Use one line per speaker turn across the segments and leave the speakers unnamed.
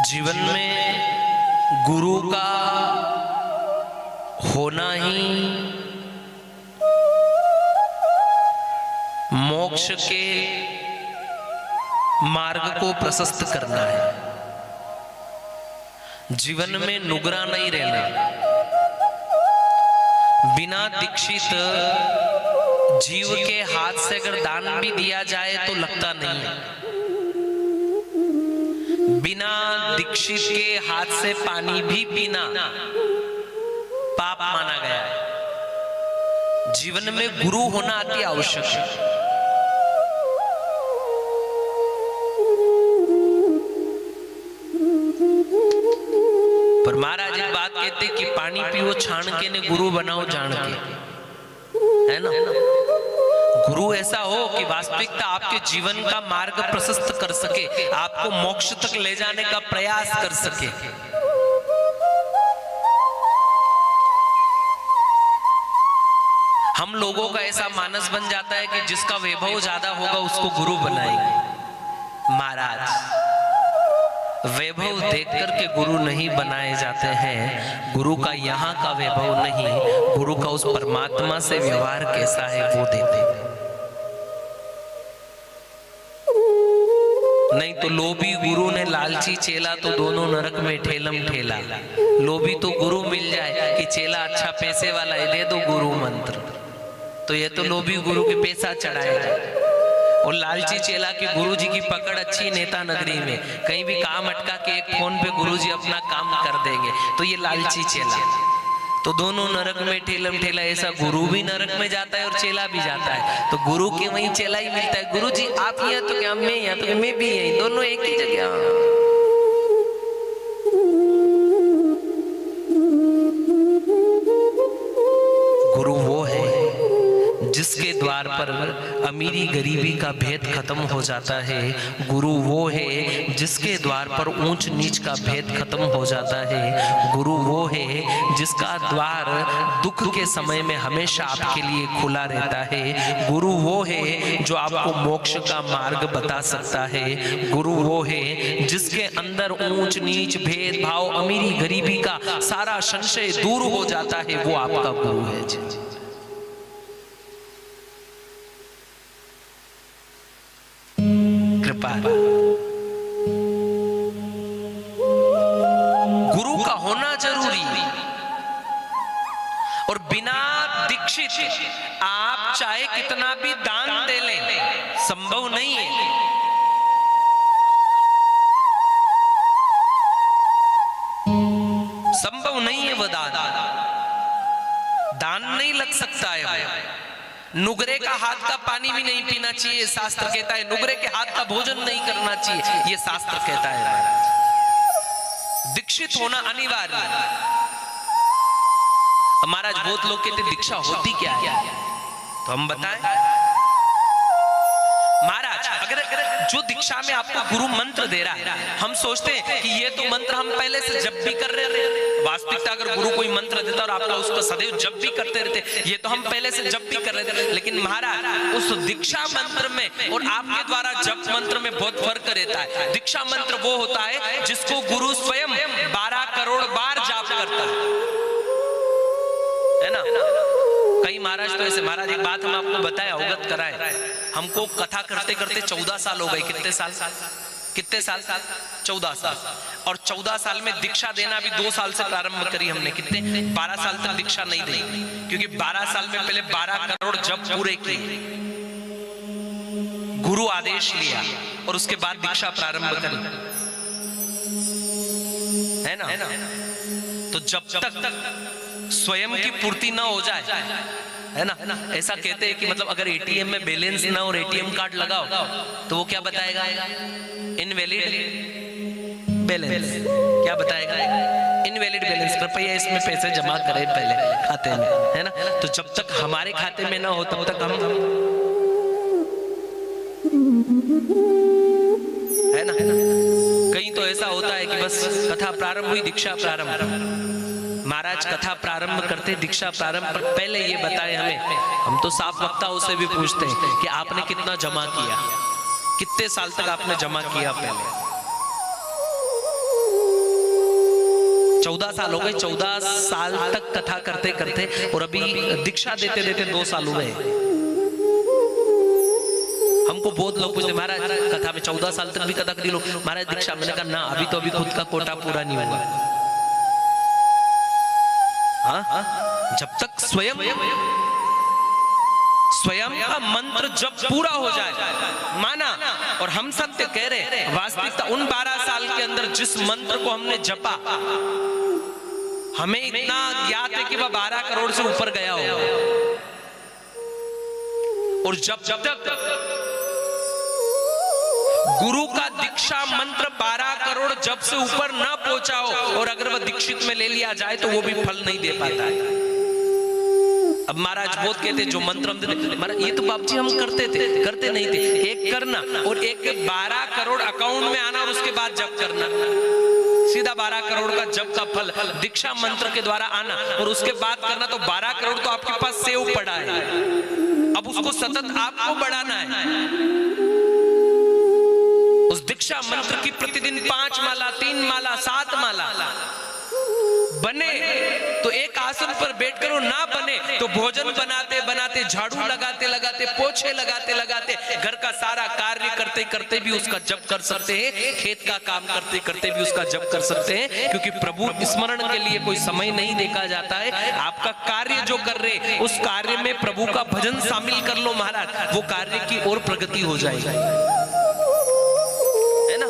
जीवन में गुरु का होना ही मोक्ष के मार्ग को प्रशस्त करना है। जीवन में नुगरा नहीं रहना। बिना दीक्षित जीव के हाथ से अगर दान भी दिया जाए तो लगता नहीं है। बिना दीक्षित के हाथ से पानी भी पीना पाप माना गया है। जीवन में गुरु होना अति आवश्यक है। पर महाराज एक बात कहते कि पानी पियो छान के ने गुरु बनाओ जान के, है ना। गुरु ऐसा हो कि वास्तविकता आपके जीवन का मार्ग प्रशस्त कर सके, आपको मोक्ष तक ले जाने का प्रयास कर सके। हम लोगों का ऐसा मानस बन जाता है कि जिसका वैभव ज्यादा होगा उसको गुरु बनाएंगे। महाराज वैभव देखकर के गुरु नहीं बनाए जाते हैं। गुरु का यहाँ का वैभव नहीं, गुरु का उस परमात्मा से व्यवहार कैसा है वो देते हैं। नहीं तो लोभी गुरु ने लालची चेला तो दोनों नरक में ठेलम ठेला। लोभी तो गुरु मिल जाए कि चेला अच्छा पैसे वाला है, दे दो गुरु मंत्र, तो ये तो लोभी गुरु के पैसा चढ़ाएगा। और लालची चेला की गुरुजी की पकड़ अच्छी नेता नगरी में, कहीं भी काम अटका के एक फोन पे गुरुजी अपना काम कर देंगे, तो ये लालची चेला। तो दोनों नरक में ठेलम ठेला। ऐसा गुरु भी नरक में जाता है और चेला भी जाता है, तो गुरु के वहीं चेला ही मिलता है। गुरुजी आप यहाँ तो क्या मैं यहाँ तो मैं भी यहीं, दोनों एक ही जगह। गुरु वो है जिसके द्वार पर अमीरी गरीबी का भेद खत्म हो जाता है। गुरु वो है जिसके द्वार पर ऊंच नीच का भेद खत्म हो जाता है। गुरु वो है जिसका द्वार दुख के समय में हमेशा आपके लिए खुला रहता है। गुरु वो है जो आपको मोक्ष का मार्ग बता सकता है। गुरु वो है जिसके अंदर ऊंच नीच भेदभाव अमीरी गरीबी का सारा संशय दूर हो जाता है, वो आपका गुरु है। गुरु का होना जरूरी, और बिना दीक्षित आप चाहे कितना भी दान दे लें संभव नहीं है। संभव नहीं है वह दान नहीं लग सकता है। नुगरे का हाथ का पानी भी नहीं पीना चाहिए, शास्त्र कहता है। नुगरे के हाथ का भोजन नहीं करना चाहिए, ये शास्त्र कहता है। दीक्षित होना अनिवार्य है। महाराज बहुत लोग कहते दीक्षा होती क्या है, तो हम बताएं। महाराज अगर जो दीक्षा में आपको गुरु मंत्र दे रहा है, हम सोचते हैं कि ये तो मंत्र हम पहले से जब भी कर रहे थे। वास्तविकता अगर गुरु कोई मंत्र देता और आपका उसका सदैव जब भी करते रहते, ये तो हम पहले से जब भी कर रहे थे। लेकिन महाराज उस दीक्षा मंत्र में और आपके द्वारा जप मंत्र में बहुत फर्क रहता है। दीक्षा मंत्र वो होता है जिसको गुरु स्वयं 12 करोड़ बार जाप करता है ना। कई महाराज तो ऐसे, महाराज एक बात हम आपको बताए, अवगत कराए। हमको कथा करते करते 14 साल हो गए। कितने साल? 14 साल। और 14 साल में दीक्षा देना भी 2 साल से प्रारंभ करी हमने। कितने? 12 साल तक दीक्षा नहीं दी, क्योंकि 12 साल में पहले 12 करोड़ जप पूरे किए, गुरु आदेश लिया और उसके बाद दीक्षा प्रारंभ करी, है ना। तो जब तक स्वयं की पूर्ति ना हो जाए, है ना। ऐसा कहते हैं कि मतलब अगर एटीएम में बैलेंस ना और एटीएम कार्ड लगाओ तो वो क्या बताएगा? Invalid balance. क्या बताएगा? Invalid balance. कृपया इसमें पैसे जमा करें पहले खाते में, है ना। तो जब तक हमारे खाते में ना हो तब तक हम, है ना। कहीं तो ऐसा होता है कि बस कथा प्रारंभ हुई, दीक्षा प्रारंभ। महाराज कथा प्रारंभ करते, दीक्षा प्रारंभ पर पहले ये बताए हमें। हम तो साफ वक्ताओं से भी पूछते हैं कि आपने कितना जमा किया, कितने साल तक आपने जमा किया पहले। 14 साल हो गए, 14 साल तक कथा करते करते, और अभी दीक्षा देते देते 2 साल हुए। हमको बहुत लोग पूछते महाराज कथा में 14 साल तक भी कथा करी लो, महाराज दीक्षा। मैंने कहा ना, अभी तो अभी खुद का कोटा पूरा नहीं हुआ। हाँ, जब तक स्वयं का मंत्र जब पूरा हो जाए, माना, और हम सत्य कह रहे, वास्तविकता उन 12 साल के अंदर जिस मंत्र को हमने जपा, हमें इतना ज्ञात है कि वह 12 करोड़ से ऊपर गया हो। और जब तक गुरु का दीक्षा मंत्र 12 करोड़ जब से ऊपर ना पहुंचा हो, और अगर वह दीक्षित में ले लिया जाए तो वो भी फल नहीं दे पाता है। अब महाराज बहुत कहते जो मंत्र हम देते, महाराज ये तो बाप जी हम करते नहीं थे। एक करना और एक 12 करोड़ अकाउंट में आना और उसके बाद जप करना, सीधा 12 करोड़ का जप का फल दीक्षा मंत्र के द्वारा आना और उसके बाद करना, तो 12 करोड़ तो आपके पास सेव पड़ा है। अब उसको सतत आपको बढ़ाना है। उस दीक्षा मंत्र की प्रतिदिन 5 माला, 3 माला, 7 माला बने तो एक आसन पर बैठकर, ना बने तो भोजन बनाते बनाते, झाड़ू लगाते लगाते, पोछे लगाते लगाते, घर का सारा कार्य करते करते भी उसका जप कर सकते हैं, खेत का काम करते करते भी उसका जप कर सकते हैं, क्योंकि प्रभु स्मरण के लिए कोई समय नहीं देखा जाता है। आपका कार्य जो कर रहे, उस कार्य में प्रभु का भजन शामिल कर लो महाराज, वो कार्य की और प्रगति हो जाएगी, है ना।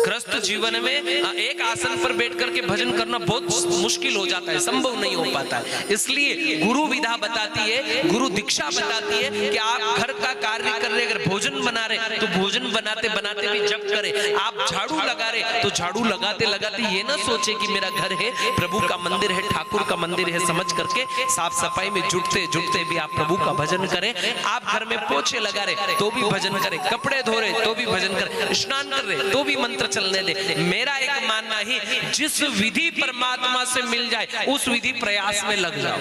ग्रस्त जीवन में एक आसन पर बैठ करके भजन करना बहुत मुश्किल हो जाता है, संभव नहीं हो पाता है। इसलिए गुरु विधा बताती है, गुरु दीक्षा बताती है कि आप घर का कार्य कर रहे, अगर भोजन बना रहे तो भोजन बनाते बनाते भी जप करें। आप झाड़ू लगा रहे तो झाड़ू लगाते लगाते ये ना सोचे कि मेरा घर है, प्रभु का मंदिर है, ठाकुर का मंदिर है, समझ करके साफ सफाई में जुटते जुटते भी आप प्रभु का भजन करें। आप घर में पोछे लगा रहे तो भी भजन करें, कपड़े धो रहे तो भी भजन करें, स्नान कर रहे तो भी मंत्र चलने दे। मेरा एक मानना ही, जिस विधि परमात्मा से मिल जाए उस विधि प्रयास में लग जाओ।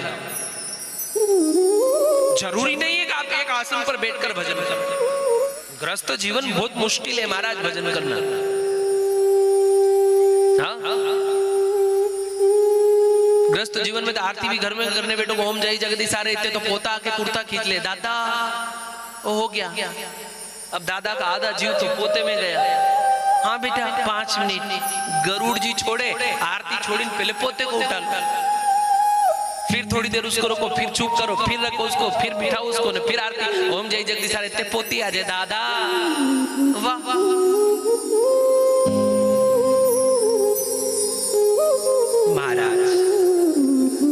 जरूरी नहीं है कि आप एक आसन पर बैठकर भजन करें। ग्रस्त जीवन बहुत मुश्किल है महाराज भजन करना। हाँ? ग्रस्त जीवन में तो आरती भी घर में करने बैठो, ओम जय जगदीश सारे इतने तो पोता आके कुर्ता खींच ले, दादा वो हो गया। अब दादा का आधा जीव तो पोते में गया। हाँ बेटा 5 मिनट, गरुड़ जी छोड़े, आरती छोड़ी, पहले पोते को उठा, फिर थोड़ी देर उसको रोको, फिर चुप करो, फिर रखो उसको, फिर बिठाओ उसको, फिर आरती, ओम जय जगदीश सारे इतने पोती आ जाए दादा। वाह महाराज,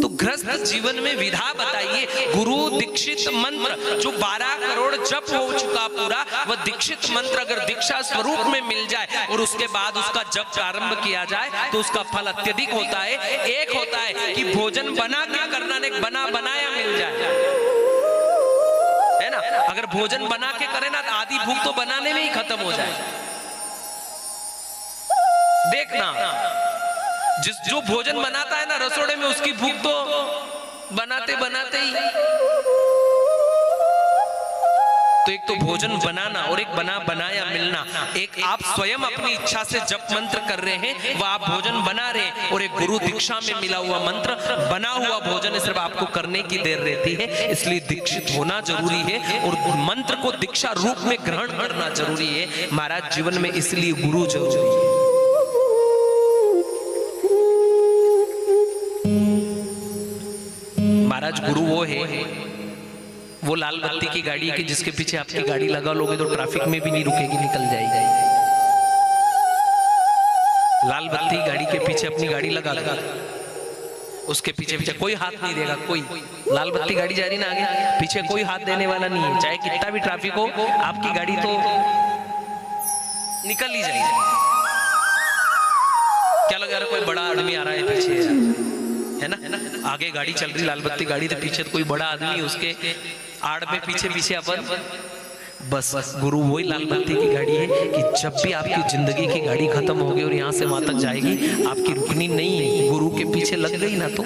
तो ग्रस्त जीवन में विधा बताइए। गुरु दीक्षित मंत्र जो 12 करोड़ जप हो चुका पूरा, वह दीक्षित मंत्र अगर दीक्षा स्वरूप में मिल जाए और उसके बाद उसका जप प्रारंभ किया जाए तो उसका फल अत्यधिक होता है। एक होता है कि भोजन बना के करना, एक बना बनाया मिल जाए, है ना। अगर भोजन बना के करे ना तो आधी भूख तो बनाने में ही खत्म हो जाए। देखना, जो भोजन बनाता है ना रसोड़े में, उसकी भूख तो बनाते बनाते ही। तो एक तो भोजन बनाना और एक बना बनाया मिलना। एक आप स्वयं अपनी इच्छा से जप मंत्र कर रहे हैं, वह आप भोजन बना रहे हैं, और एक गुरु दीक्षा में मिला हुआ मंत्र, बना हुआ भोजन सिर्फ आपको करने की देर रहती है। इसलिए दीक्षित होना जरूरी है और मंत्र को दीक्षा रूप में ग्रहण करना जरूरी है महाराज जीवन में। इसलिए गुरु जरूरी है। महाराज गुरु वो है, वो लाल बत्ती की गाड़ी की जिसके पीछे आपकी गाड़ी लगा लोगे तो ट्रैफिक में भी नहीं रुकेगी, निकल जाएगी। लाल बत्ती गाड़ी के पीछे अपनी गाड़ी लगा लो, उसके पीछे पीछे कोई हाथ नहीं देगा। कोई लाल बत्ती गाड़ी जा रही ना आगे, पीछे कोई हाथ देने वाला नहीं है। चाहे कितना भी ट्रैफिक हो, आपकी गाड़ी तो निकल ही जाएगी। क्या लगा रहा, कोई बड़ा आदमी आ रहा है पीछे, है ना, आगे गाड़ी चल रही लाल बत्ती गाड़ी, तो पीछे कोई बड़ा आदमी, उसके आड़ में पीछे पीछे अपन। बस गुरु वही लाल बत्ती की गाड़ी है कि जब भी आपकी जिंदगी की गाड़ी खत्म होगी और यहाँ से वहां तक जाएगी, आपकी रुकनी नहीं है। गुरु के पीछे लग गई ना तो